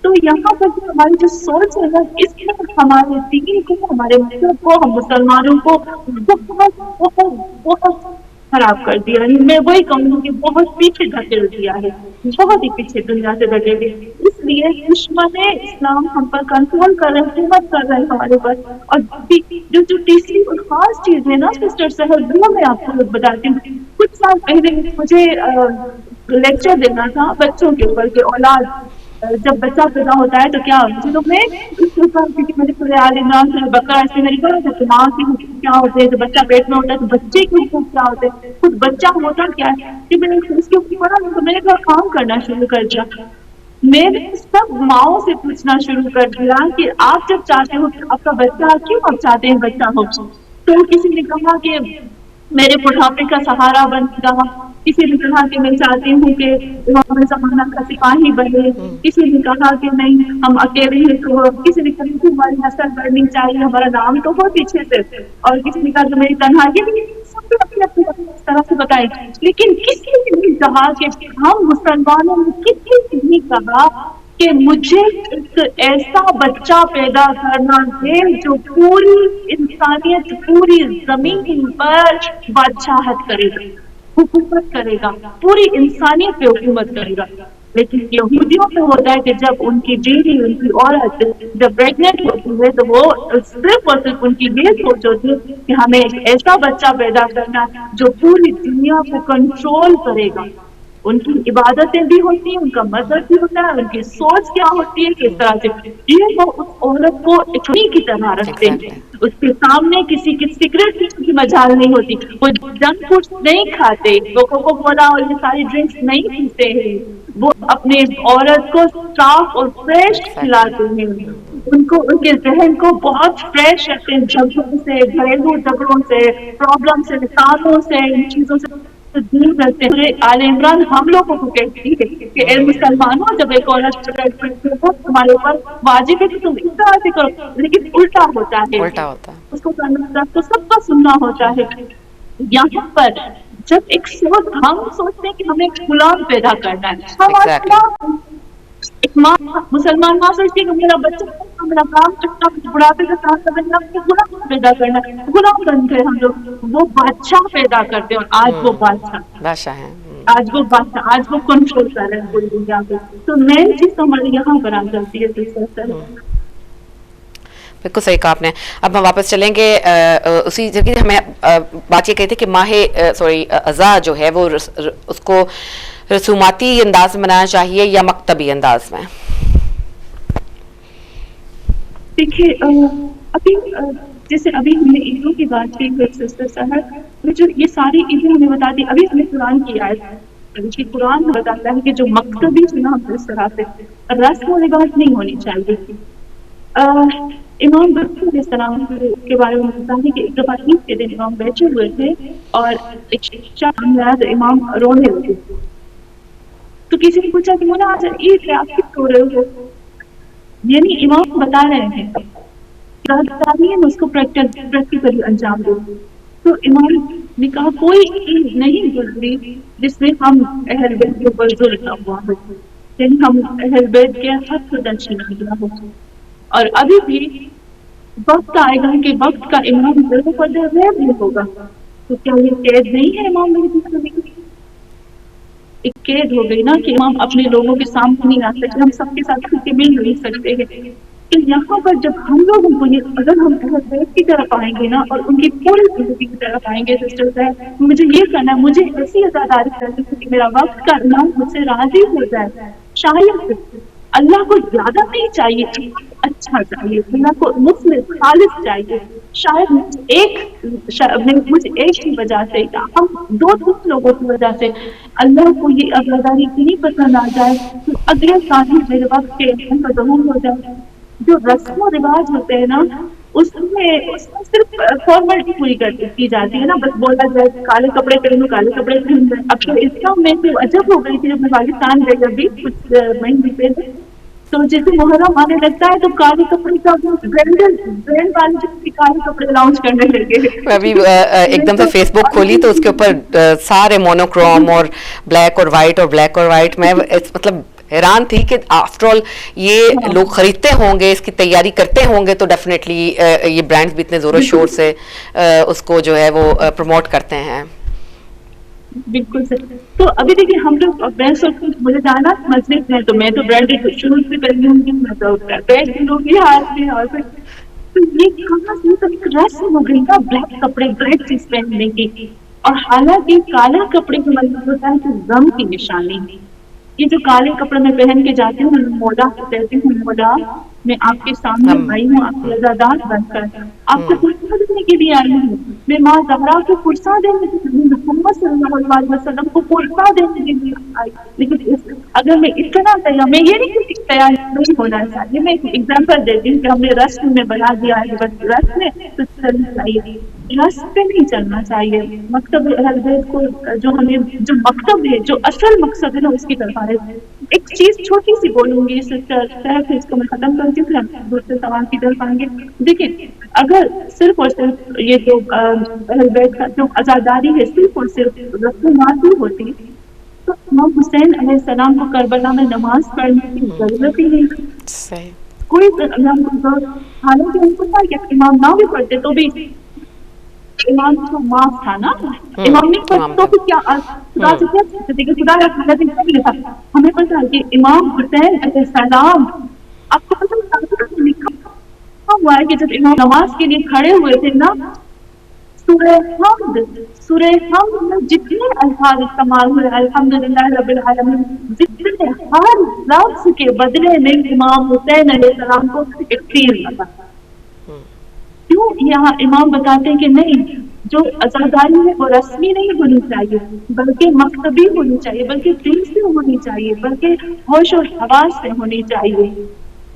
تو یہاں پر ہماری جو سوچ ہے نا، اس میں ہمارے دین کو، ہمارے مذہب کو، ہم مسلمانوں کو بہت بہت بہت خراب کر دیا. میں وہی کہوں گی کہ بہت پیچھے دھکیل دیا ہے، بہت ہی پیچھے دنیا سے دھکیل دیا. اس لیے دشمن اسلام ہم پر کنٹرول کر رہے ہیں، حکومت کر رہے ہیں ہمارے پر. اور جو تیسری اور خاص چیز ہے نا سسٹر صاحب، وہ میں آپ کو بتاتی ہوں. کچھ سال پہلے مجھے لیکچر دینا تھا بچوں کے اوپر کہ اولاد جب بچہ پیدا ہوتا ہے تو کیا چیزوں میں میرے پورے عالمان سے بکرا سے میری بڑا دماغ کے حقوق کیا ہوتے ہیں، جب بچہ پیٹ میں ہوتا ہے تو بچے کے حقوق کیا ہوتے ہیں، خود بچہ ہوتا کیا ہے. کہ میں نے اس کے اوپر پڑھا تو میں نے تھوڑا کام کرنا شروع کر دیا. میں نے سب ماؤں سے پوچھنا شروع کر دیا کہ آپ جب چاہتے ہو کہ آپ کا بچہ، کیوں آپ چاہتے ہیں بچہ ہو؟ تو کسی نے کہا کہ میرے بڑھاپے کا سہارا بن گا، کسی نے کہا کہ میں چاہتی ہوں کہ ہم زمانہ کا سپاہی بنے، کسی نے کہا کہ نہیں ہم اکیلے ہیں، تو کسی نے کہا کہ ہماری نسل بڑھنی چاہیے، ہمارا نام تو بہت پیچھے سے، اور کسی نے کہا کہ میری تنہائی. سب اپنی اس طرح سے بتائیں. لیکن کسی نے نہیں کہا کہ ہم مسلمانوں نے کسی نے نہیں کہا کہ مجھے ایک ایسا بچہ پیدا کرنا ہے جو پوری انسانیت پوری زمین پر بادشاہت کرے گا, حکومت کرے گا, پوری انسانیت پہ حکومت کرے گا. لیکن یہودیوں میں ہوتا ہے کہ جب ان کی بیوی ان کی عورت جب پریگنٹ ہوتی ہے تو وہ صرف اور صرف ان کی یہ سوچ ہوتی ہے کہ ہمیں ایک ایسا بچہ پیدا کرنا جو پوری دنیا کو کنٹرول کرے گا. ان کی عبادتیں بھی ہوتی ہیں, ان کا مذہب بھی ہوتا ہے, ان کی سوچ کیا ہوتی ہے, کس طرح سے یہ وہ اس عورت کو اتنی کی طرح رکھتے ہیں. اس کے سامنے کسی کی سگریٹ کی مجال نہیں ہوتی, وہ جنک فوڈ نہیں کھاتے, وہ کوکو کولا اور یہ ساری ڈرنکس نہیں پیتے ہیں, وہ اپنے عورت کو صاف اور فریش کھلاتے ہیں, ان کو ان کے ذہن کو بہت فریش رکھتے ہیں جھگڑوں سے, گھریلو جھگڑوں سے, پرابلم سے, کاموں سے, ان چیزوں سے دور رکھتے ہیں. آل عمران ہم لوگوں کو کہتی ہے کہ اے مسلمانوں جب ایک عورت تمہارے اوپر واجب ہے کہ تم اس طرح سے کرو, لیکن الٹا ہوتا ہے, اس کو کرنا تو سب کا سننا ہوتا ہے. یہاں پر جب ایک سوچ ہم سوچتے ہیں کہ ہمیں ایک غلام پیدا کرنا ہے, ہمارا ایک ماں مسلمان ماں سوچتی ہے کہ میرا بچہ میرا کام چکا بڑھاپے کا ساتھ غلام پیدا کرنا, غلام بن گئے ہم لوگ. وہ بادشاہ پیدا کرتے ہیں, اور آج وہ بادشاہ ہیں, آج وہ بادشاہ, آج وہ کنٹرول کر رہے ہیں پوری دنیا پہ. تو مین چیز ہمارے یہاں پر آ جاتی ہے. بالکل صحیح کہا آپ نے. اب ہم واپس چلیں گے اسی جگہ. ہمیں بات یہ کہی تھی کہ ماہ عزا جو ہے وہ اس کو رسوماتی انداز میں منانا چاہیے یا مکتبی انداز میں؟ دیکھیے ابھی جیسے ابھی ہم نے عیدوں کی بات کی سسٹر صاحب, جو یہ ساری عیدیں ہمیں بتا دی. ابھی ہم نے قرآن کی آیت, قرآن بتاتا ہے کہ جو مکتبی چنا اس طرح سے رسم و رواج نہیں ہونی چاہیے. امام بخاری علیہ السلام کے بارے میں بتا ہے کہ ایک دفعہ عید کے دن امام بیٹھے ہوئے تھے اور ایک شخص امام رونے لگے. تو کسی نے پوچھا کہ مولا آج عید ہے, آپ کس رو رہے ہو؟ یعنی امام بتا رہے ہیں اس کو پریکٹیکلی انجام دو. تو امام نے کہا کوئی عید نہیں گزری جس میں ہم اہل بیت کے اوپر ظلم نہ ہوا ہو, یعنی ہم اہل بیت کے حق کو تلاشی نہ ملا ہو. اور ابھی بھی وقت آئے گا کہ وقت کا امام ضرور پر غیب نہیں ہوگا. تو کیا یہ قید نہیں ہے امام میری کی؟ ایک قید ہو گئی نا کہ امام اپنے لوگوں کے سامنے نہیں آ سکتے, ہم سب کے ساتھ کھل کے مل نہیں سکتے ہیں. تو یہاں پر جب ہم لوگوں کو اگر ہم اہل بیت کی طرف آئیں گے نا اور ان کی پوری زندگی کی طرف آئیں گے, سسٹر ہے مجھے یہ کرنا ہے, مجھے ایسی آزاداری کرنی ہے کہ میرا وقت کا امام مجھ سے راضی ہو جائے. شاید اللہ کو زیادہ نہیں چاہیے, اچھا چاہیے, اللہ کو مخلص خالص چاہیے. شاید مجھے ایک کی وجہ سے, ہم دو لوگوں کی وجہ سے اللہ کو یہ آزاداری اتنی پسند آ جائے تو اگلے سال ہی میرے وقت کے کا ظہور ہو جائے. جو رسم و رواج ہوتے ہیں نا اس میں صرف فارملٹی پوری کی جاتی ہے نا, بس بولا جائے کالے کپڑے پہنو, کالے کپڑے پہن. اب تو اسلام میں تو عجب ہو گئی تھی جب میں پاکستان گئی ابھی کچھ مہینے پہلے, تو جیسے محرم آنے لگتا ہے تو کالے کپڑے کا برانڈ والے کالے کپڑے لانچ کرنے لگے. ابھی ایک دم سے فیس بک کھولی تو اس کے اوپر سارے مونوکروم اور بلیک اور وائٹ اور بلیک اور وائٹ. میں مطلب حیران تھی کہ آفٹر آل یہ لوگ خریدتے ہوں گے, اس کی تیاری کرتے ہوں گے, تو ڈیفینیٹلی یہ برانڈز بھی اتنے زور و شور سے اس کو جو ہے وہ پروموٹ کرتے ہیں. بالکل سر. تو ابھی دیکھیے ہم لوگ مجھے جانا مسجد میں, تو میں تو برانڈیڈ شوز بھی پہنی ہوں گی, میں تو بیگ بھی لوں گی ہاتھ میں. اور تو یہ کہاں سے تو ایک رسم ہو گئی نا بلیک کپڑے بلیک چیز پہننے کی. اور حالانکہ کالا کپڑے کا مطلب ہوتا ہے کہ غم کی نشانی. یہ جو کالے کپڑے میں پہن کے جاتی ہوں میں مولا کہتی ہوں, مولا میں آپ کے سامنے آئی ہوں آپ کی عزادار بن کر, آپ کو پرسہ دینے کے لیے آئی ہوں, میں ماں زہرا کو پرسہ دینے کے لیے, محمد صلی اللہ علیہ وسلم کو پرسہ دینے کے لیے آئی. لیکن اگر میں اتنا تیار, میں یہ نہیں کہ تیار نہیں ہونا چاہیے, میں ایک ایگزامپل دیتی ہوں کہ ہم نے رسم میں بنا دیا ہے, بس رسم میں تو چلنا چاہیے, رسم پہ نہیں چلنا چاہیے. مکتب اہل بیت کو جو ہمیں جو مکتب ہے, جو اصل مقصد ہے نا اس کی طرف آئے. ایک چیز چھوٹی سی بولوں گی سسٹر, اس کو میں ختم کرتی ہوں, دوسرے سوال کی طرف آئیں گے. دیکھیں اگر صرف اور صرف یہ جو اہل بیت کا جو عزاداری ہے صرف اور صرف رسومات ہی ہوتی تو امام حسین علیہ السلام کو کربلا میں نماز پڑھنے کی ضرورت ہی نہیں. صحیح. کوئی حالانکہ ان کو تھا کہ امام نہ بھی پڑھتے تو بھی امام تو معاف تھا نا. امام نہیں پڑھتے تو بھی کیا خدا سے کہہ سکتے تھے کہ خدا کا ہمیں پتہ ہے کہ امام حسین علیہ السلام آپ کو پتہ لکھا ہوا ہے کہ جب امام نماز کے لیے کھڑے ہوئے تھے نا سورہ حمد میں جتنے الفاظ استعمال ہوئے الحمدللہ رب العالمین جتنے ہر لفظ کے بدلے میں امام حسین علیہ السلام کو ایک تیر لگا. کیوں یہاں امام بتاتے ہیں کہ نہیں جو عزاداری ہے وہ رسمی نہیں ہونی چاہیے بلکہ مکتبی ہونی چاہیے بلکہ دل سے ہونی چاہیے بلکہ ہوش و حواس سے ہونی چاہیے.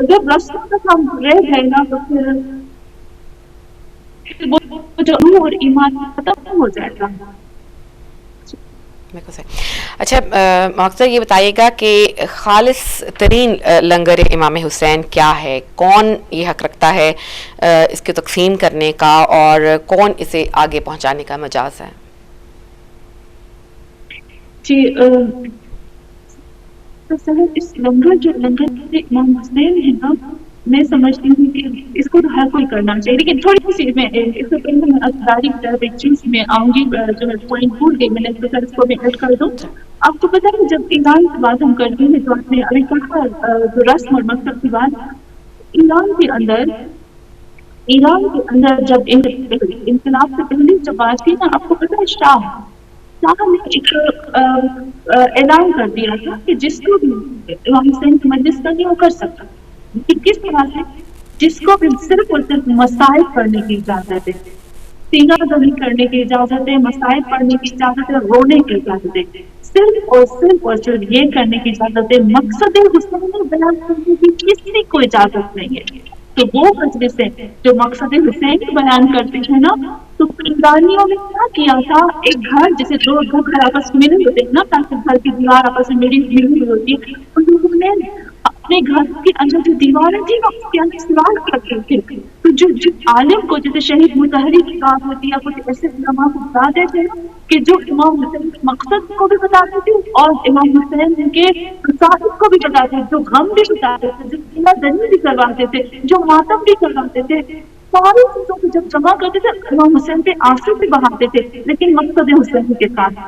اگر رسم تک ہم رہ گئے نا تو پھر جو روح اور ایمان ختم ہو جائے گا. اچھا مقصد یہ بتائیے گا کہ خالص ترین لنگر امام حسین کیا ہے؟ کون یہ حق رکھتا ہے اس کی تقسیم کرنے کا اور کون اسے آگے پہنچانے کا مجاز ہے؟ جی اس لنگر جو لنگر امام حسین ہے نا میں سمجھتی ہوں کہ اس کو تو ہر کوئی کرنا چاہیے لیکن تھوڑی سی میں اس سے پہلے میں ازداری کی طرف ایک چیز میں آؤں گی جو میں پوائنٹ بھول گئی میں نے اس کو بھی ایڈ کر دوں. آپ کو پتہ ہے جب ایران کی بات ہم کرتے ہیں تو آپ نے ابھی کہا جو رسم اور مکتب کی بات ایران کے اندر جب انقلاب سے پہلے جب بات کی نا آپ کو پتہ ہے شاہ نے ایک اعلان کر دیا تھا کہ جس کو بھی امام حسین کی مجلس کرنی وہ کر سکتا. کس طرح سے جس کو بھی صرف اور صرف مسائل پڑھنے کی اجازت ہے سینہ دلی کرنے کی اجازت ہے مسائل پڑھنے کی اجازت ہے رونے کی اجازت ہے صرف اور صرف یہ کرنے کی اجازت ہے مقصد حسین بیان کرنے کی کسی کو اجازت نہیں ہے. تو وہ مجلس ہے جو مقصد حسین بیان کرتے ہیں نا تو ایرانیوں نے کیا کیا تھا ایک گھر جیسے دو گھر آپس میں ملے ہوتے ہیں نا تاکہ گھر کی دیوار آپس میں ملی ہوئی ہوتی ہے انہوں نے اپنے گھر کے اندر جو دیواریں تھی اس کے اندر سوال کرتے تھے. تو جو عالم کو جیسے شہید مطہری کی بات ہوتی ہے کچھ ایسے علماء کو بتاتے تھے کہ جو امام حسین کے مقصد کو بھی بتاتے تھے اور امام حسین کے صاحب کو بھی بتاتے تھے جو غم بھی بتاتے تھے جو سینہ دلی بھی کرواتے تھے جو ماتم بھی کرواتے تھے ساری چیزوں کو جب جمع کرتے تھے امام حسین پہ آنسو بھی بہاتے تھے لیکن مقصد حسین کے ساتھ.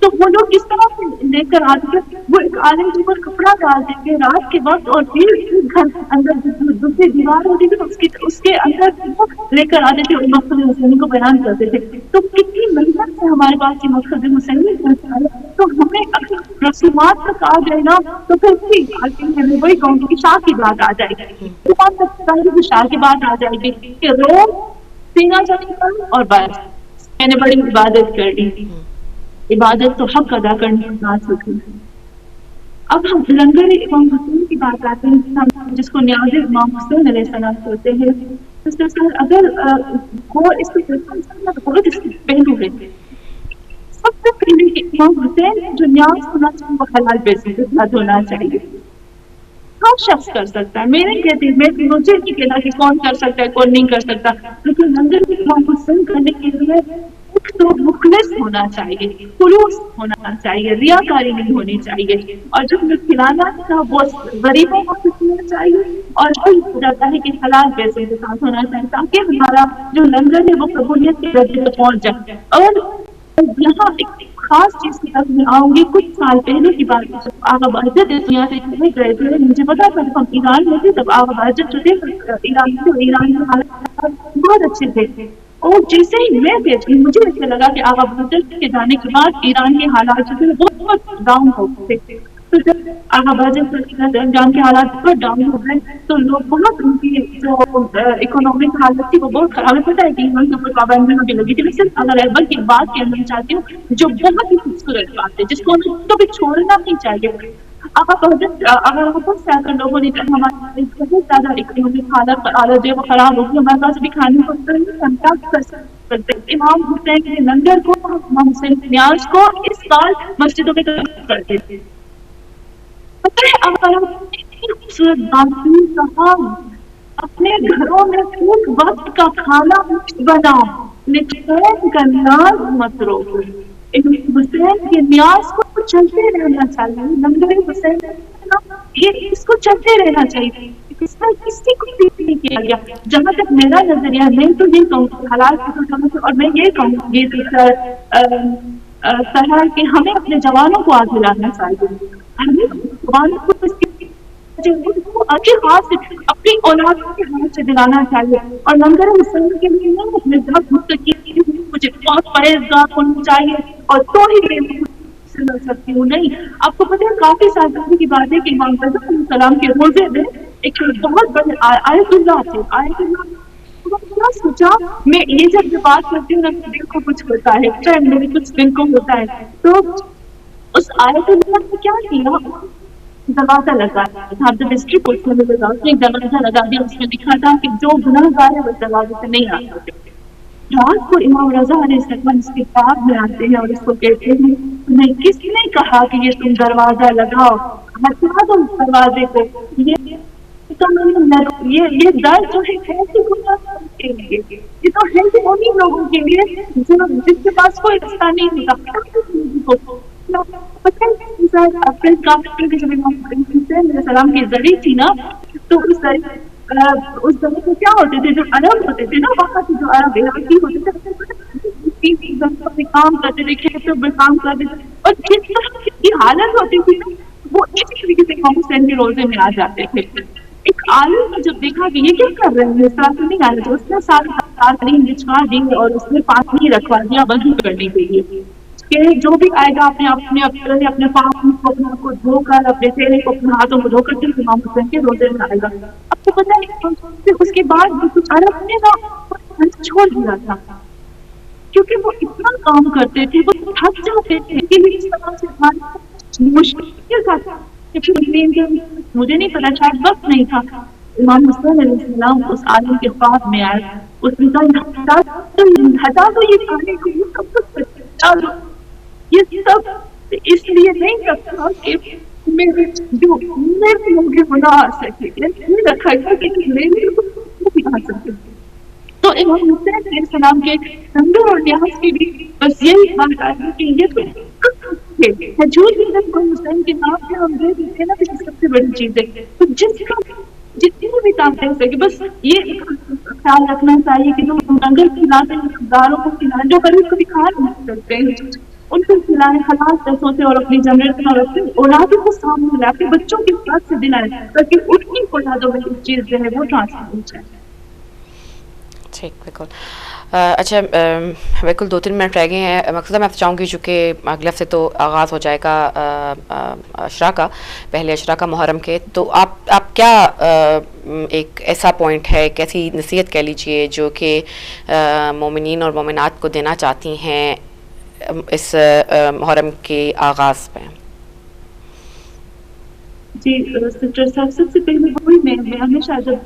تو وہ لوگ کس طرح سے لے کر آتے تھے وہ ایک عالم کے اوپر کپڑا ڈال دیں گے رات کے وقت اور پھر گھر اندر دوسری دیوار ہوتی تھی اس کے اندر لے کر آتے تھے اور مقصد حسین کو بیان کرتے تھے. تو کتنی محنت سے ہمارے پاس یہ مقصد حسین پہنچا ہے تو ہمیں اگر رسومات تک آ جائے نا تو پھر میں وہی کہوں گی کہ شاہ کی بات آ جائے گی پہلے شاہ کی بات آ جائے گی کہ روز سینہ جانے پر اور بس میں نے بڑی عبادت کر لی. عبادت تو حق ادا کرنے کی بات ہوتی ہے. اب ہم لنگر امام حسین کی بات آتے ہیں جس کو نیاز امام حسین علیہ السلام کرتے ہیں اگر وہ اس کے بہت اس کے پہلو ہے. سب سے پہلے امام حسین جو نیاز ہونا چاہیے وہ حلال بیسس کے ساتھ ہونا چاہیے. ہر شخص کر سکتا ہے میں نہیں کہتی مجھے نہیں کہنا کہ کون کر سکتا ہے کون نہیں کر سکتا لیکن لنگر امام حسین کرنے کے لیے تو مخلص ہونا چاہیے خلوص ہونا چاہیے ریاکاری نہیں ہونی چاہیے اور جو کھلانا تھا وہ غریبوں کو ہونا چاہیے اور جو جاتا ہے کہ حلال پیسے کے ساتھ ہونا چاہیے تاکہ ہمارا جو لنگر ہے وہ قبولیت کے درجے تک پہنچ جائے. اور یہاں ایک خاص چیز کی طرف میں آؤں گی. کچھ سال پہلے کی بات آغا بہجت دنیا سے چلے گئے تھے مجھے پتا تھا ہم ایران میں تھے تب آغا بہجت جو تھے ایران کے حالات بہت اچھے تھے اور جیسے ہی میں دیکھی مجھے ایسا لگا کہ آغا بہجت کے جانے کے بعد ایران کے حالات جو تھے بہت ڈاؤن ہو گئے تھے. تو جب آغا بہجت جان کے حالات بہت ڈاؤن ہو گئے تو لوگ بہت ان کی جو اکنامک حالت تھی وہ بہت خراب. پتا ہے کہ ایران کے اوپر پابندیاں بھی لگی تھی. صرف اگر ایبل کی بات کہنا چاہتی ہوں جو بہت ہی خوبصورت بات ہے جس کو ہمیں کبھی چھوڑنا نہیں چاہیے. اگر بہت سے اگر لوگوں نے ہمارے بہت زیادہ اکنامک حالت جو خراب ہوگی ہمارے پاس بھی کھانے کو ہم کیا کر سکتے. امام حسین کے لنگر کو امام حسین کے نیاز کو اس سال مسجدوں میں کرتے تھے. پتہ ہے اگر خوبصورت بات کہا اپنے گھروں میں ایک وقت کا کھانا بناؤ، لیکن کا ناز مت روکو۔ حسین کے نیاز کو چلتے رہنا چاہیے، لنگر حسین یہ اس کو چلتے رہنا چاہیے، اس میں کسی کو بھی نہیں کیا گیا۔ جہاں تک میرا نظریہ، میں تو یہ کہوں گی حالات، اور میں یہ کہوں گی سر کہ ہمیں اپنے جوانوں کو آگے لانا چاہیے، ہمیں جوانوں کو اپنے ہاتھ سے، اپنی اولاد کے ہاتھ سے دلانا چاہیے۔ اور لنگر حسین کے لیے نہیں اپنے گھر مستقل مجھے بہت پرہیزگار ہونا چاہیے اور تو ہی مل سکتی ہوں، نہیں۔ آپ کو پتہ ہے کافی سال پہلے کی بات ہے کہ امام رضا علیہ السلام کے روزے میں ایک بہت بڑے آیت اللہ تھے، آیت اللہ سوچا، میں یہ جب بات کرتی ہوں نا تو دل کو کچھ ہوتا ہے، چاہے میرے کچھ دل کو ہوتا ہے، تو اس آیت اللہ نے کیا کیا، دروازہ لگایا تھا، آپ جب ہسٹری پوچھنے میں دروازہ لگا دیا، اس میں لکھا تھا کہ جو گناہ گار ہے وہ دروازے سے نہیں آ سکتے۔ رات کو امام رضا علیہ السلام اس کے پاس میں آتے ہیں اور اس کو کہتے ہیں تمہیں کس نے کہا کہ یہ تم دروازہ لگاؤ، ہٹا دو دروازے کو، یہ در جو ہے ایسے گناہ کے لیے، یہ تو ہے کہ انہیں لوگوں کے لیے جس کے پاس کوئی رستہ نہیں ہوتا۔ السلام کی زری تھی نا، تو اس زمانے میں کیا ہوتے تھے، جو عرب ہوتے تھے نا، وہاں سے جو عرب علاقی ہوتے تھے کام کرتے تھے، کھیتوں میں کام کرتے تھے، اور جس طرح کی حالت ہوتی تھی نا، وہ اس طریقے سے امام حسین کے روزے میں آ جاتے تھے۔ ایک عالم نے جب دیکھا کہ یہ کیا کر رہے ہیں، اس طرح سے نہیں آ رہے، تو اس نے سارے بچھوا دی اور اس میں پانی رکھوا دیا وضو کرنے کے لیے کہ جو بھی آئے گا اپنے پاؤں کو اپنے آپ کو دھو کر، اپنے چہرے کو اپنے ہاتھوں کو دھو کر کے امام حسین کے روزے میں آئے گا۔ اب تو پتہ نہیں اس کے بعد کچھ عرب نے نا چھوڑ دیا تھا، کیونکہ وہ اتنا کام کرتے تھے، وہ تھک جاتے تھے کہ اس طرح سے مشکل تھا۔ مجھے نہیں پتا، شاید وقت نہیں تھا، امام حسین علیہ السلام اس عالم کے پاس میں آئے، اس نے کہا ہٹا دو یہ کھانے کو، یہ سب ہٹا دو، یہ سب اس لیے نہیں رکھا کہ میرے لوگ گناہ آ سکے، یہ رکھا گیا کہ میرے لوگ آ سکے۔ تو امام حسین علیہ السلام کے نمبر اور لحاظ کی بھی بس یہی بات آئی کہ یہ حجور حسین کے نام پہ ہم دے دیتے ہیں نا، تو سب سے بڑی چیز ہے، تو جتنی بھی طاقت ہو سکے بس یہ خیال رکھنا چاہیے کہ جو لنگر کھلاتے ہیں داروں کو کھلائیں، جو غریب کو بھی کھا نہیں سکتے ہیں ان کو کھلائیں حلال پیسوں سے، اور اپنی جنریشن اور اپنی اولادوں کو سامنے لا کے بچوں کے ساتھ سے دلائیں تاکہ ان کی اولادوں میں یہ چیز جو ہے وہ ٹرانسفر ہو جائے۔ ٹھیک، بالکل۔ اچھا، بالکل 2-3 منٹ رہ گئے ہیں۔ مقصد میں آپ چاہوں گی چونکہ اگلے ہفتے تو آغاز ہو جائے گا عشرہ کا، پہلے عشرہ کا محرم کے، تو آپ کیا ایک ایسا پوائنٹ ہے، ایک ایسی نصیحت کہہ لیجئے جو کہ مومنین اور مومنات کو دینا چاہتی ہیں اس محرم کے آغاز پہ؟ جی سسٹر صاحب، سب سے پہلے وہی میں ہمیشہ جب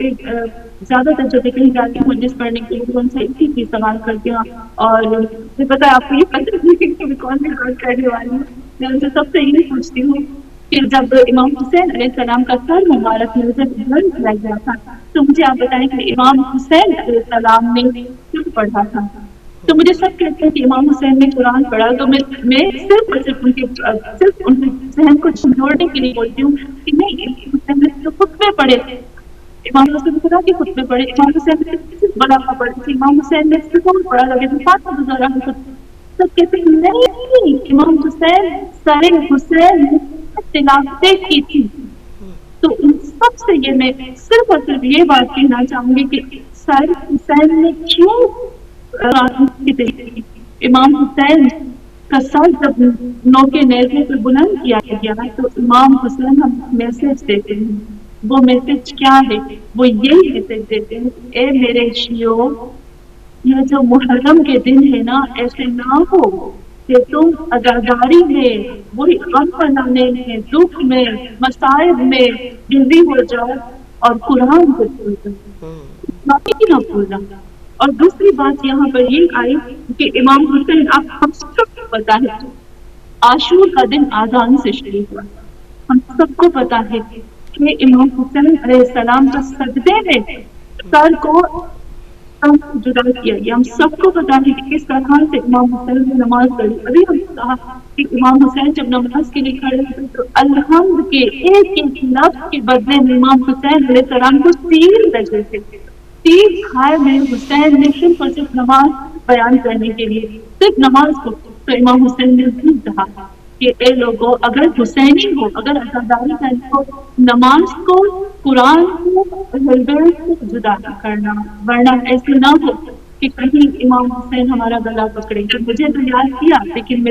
زیادہ تر جب کہیں جاتی ہوں جس پڑھنے کے لیے ان سے ایک ہی چیز سوال کرتی ہوں، اور مجھے پتا ہے آپ کو یہ پتہ نہیں کہ کون سی بات کرنے والی ہوں، میں ان سے سب سے یہی پوچھتی ہوں کہ جب امام حسین علیہ السلام کا سر مبارک نظر کیا گیا تھا تو مجھے آپ بتائیں کہ امام حسین علیہ السلام نے کیوں پڑھا تھا؟ تو مجھے سب کہتے ہیں کہ امام حسین نے قرآن پڑھا، تو میں صرف ان کے ذہن کو جھنجھوڑنے کے لیے بولتی ہوں کہ نہیں، حسین نے تو خطبے پڑھے، امام حسین نے خدا کے خطبے پڑھے، امام حسین نے صرف بلاغہ پڑھی تھی، امام حسین نے صرف پڑھا لگے تھے، فاتحہ گزارا ہے۔ سب کہتے ہیں نہیں، امام حسین سارے حسین نے تلاوتیں کی تھی۔ تو ان سب سے یہ میں صرف اور صرف یہ بات کہنا چاہوں گی کہ سارے حسین نے کیوں امام حسین کا سر جب نو کے نیزے پہ بلند کیا گیا ہے تو امام حسین ہم میسج دیتے ہیں، وہ میسج کیا ہے؟ وہ یہی میسج دیتے ہیں، اے میرے شیعو، یہ جو محرم کے دن ہے نا، ایسے نہ ہو کہ تم عزاداری میں، وہی غم منانے میں، دکھ میں، مصائب میں بزی ہو جاؤ اور قرآن کو بھول جاؤ، باقی نہ بھولنا۔ اور دوسری بات یہاں پر یہ آئی کہ امام حسین، آپ ہم سب کو پتا ہے عاشور کا دن آذان سے شروع ہوا، ہم سب کو پتا ہے کہ امام حسین علیہ السلام کا سجدے میں سر کو جدا کیا گیا. ہم سب کو پتا ہے کہ کس طرح سے امام حسین نے نماز پڑھی. ابھی ہم نے کہا کہ امام حسین جب نماز کے لیے کھڑے ہوئے تو الحمد کے ایک ایک لفظ کے بدلے میں امام حسین علیہ السلام کو 3 درجے تھے. 3 کھائے میں حسین نے صرف نماز بیان کرنے کے لیے صرف نماز کو. تو امام حسین نے بھی کہا کہ اے لوگوں اگر حسینی ہو, اگر عزاداری کرنی ہو, نماز کو قرآن کو سے جدا نہ کرنا, ورنہ ایسے نہ ہو کہ کہیں امام حسین ہمارا گلا پکڑے. کہ مجھے تو یاد کیا لیکن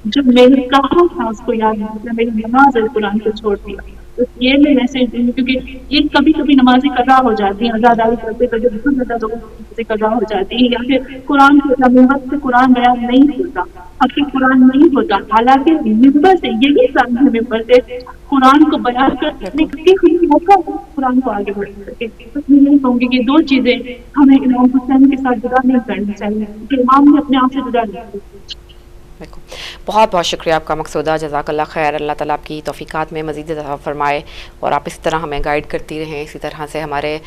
جو میرے کہا تھا اس کو یاد نہیں کیا, میری نماز اور قرآن کو چھوڑ دیا. تو یہ میں میسج دوں کیونکہ یہ کبھی کبھی نمازیں قضا ہو جاتی ہیں, عزاداری کرتے کرتے بہت زیادہ لوگوں سے قضا ہو جاتی ہے, یا پھر قرآن کو ممبر سے قرآن بیان نہیں ہوتا, حقیقی قرآن نہیں ہوتا. حالانکہ ممبر سے یہی سامنے ممبر سے قرآن کو بیان کرنے کے موقع قرآن کو آگے بڑھ سکے. تو میں یہی کہوں گی کہ 2 چیزیں ہمیں امام حسین کے ساتھ جدا نہیں کرنی چاہیے کہ امام نے اپنے آپ سے جدا نہیں کرنا. بہت بہت شکریہ آپ کا مقصودہ, جزاک اللہ خیر. اللہ تعالیٰ آپ کی توفیقات میں مزید اضافہ فرمائے اور آپ اسی طرح ہمیں گائیڈ کرتی رہیں, اسی طرح سے ہمارے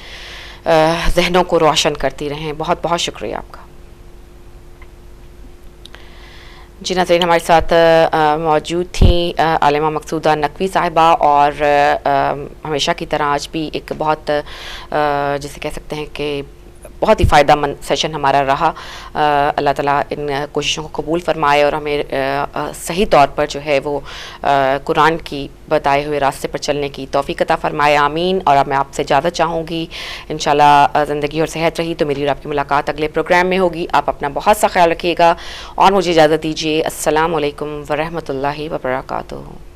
ذہنوں کو روشن کرتی رہیں. بہت بہت شکریہ آپ کا. جی ناظرین, ہمارے ساتھ موجود تھیں عالمہ مقصودہ نقوی صاحبہ, اور ہمیشہ کی طرح آج بھی ایک بہت جسے کہہ سکتے ہیں کہ بہت ہی فائدہ مند سیشن ہمارا رہا. اللہ تعالیٰ ان کوششوں کو قبول فرمائے اور ہمیں صحیح طور پر جو ہے وہ قرآن کی بتائے ہوئے راستے پر چلنے کی توفیق عطا فرمائے, آمین. اور اب میں آپ سے زیادہ چاہوں گی انشاءاللہ زندگی اور صحت رہی تو میری اور آپ کی ملاقات اگلے پروگرام میں ہوگی. آپ اپنا بہت سا خیال رکھیے گا اور مجھے اجازت دیجیے. السلام علیکم ورحمۃ اللہ وبرکاتہ.